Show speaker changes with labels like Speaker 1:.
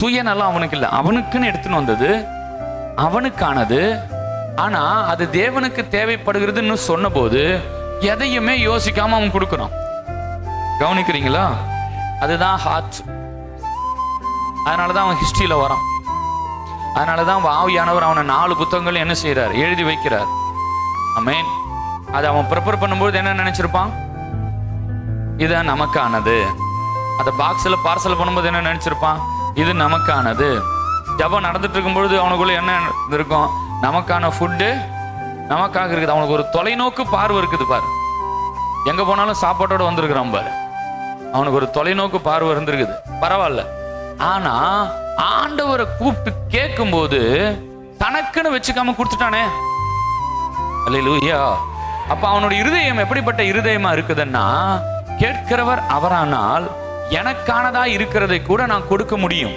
Speaker 1: சுயநலம் அவனுக்கு இல்லை, அவனுக்குன்னு எடுத்துன்னு வந்தது அவனுக்கானது. ஆனா அது தேவனுக்கு தேவைப்படுகிறதுன்னு சொன்ன போது எதையுமே யோசிக்காம அவன் கொடுக்கறான். கவனிக்கிறீங்களா? அதுதான் ஹார்ட். அதனாலதான் அவன் ஹிஸ்டரியில வரான். அதனாலதான் ஆவியானவர் அவனை 4 புத்தகங்கள் என்ன செய்யறார்? எழுதி வைக்கிறார். ஆமென். அதை அவன் ப்ரிப்பேர் பண்ணும்போது என்ன நினைச்சிருப்பான்? இது நமக்கானது. அதை பாக்ஸில் பார்சல் பண்ணும்போது என்ன நினைச்சிருப்பான்? இது நமக்கானது. ஜபம் நடந்துட்டு இருக்கும்பொழுது அவனுக்குள்ள என்ன இருக்கும்? நமக்கான ஃபுட்டு நமக்காக இருக்குது. அவனுக்கு ஒரு தொலைநோக்கு பார்வை இருக்குது பாரு. எங்க போனாலும் சாப்பாட்டோட வந்திருக்கிறான் பாரு. அவனுக்கு ஒரு தொலைநோக்கு பார்வை இருந்திருக்குது. பரவாயில்ல. ஆனா ஆண்டவரை கூப்பிட்டு கேட்கும் போது தனக்குன்னு வச்சுக்காம கொடுத்துட்டானே. அல்லேலூயா. அப்ப அவனுடைய இருதயம் எப்படிப்பட்ட இருதயமா இருக்குதுன்னா, கேட்கிறவர் அவரானால் எனக்கானதா இருக்கிறதை கூட நான் கொடுக்க முடியும்.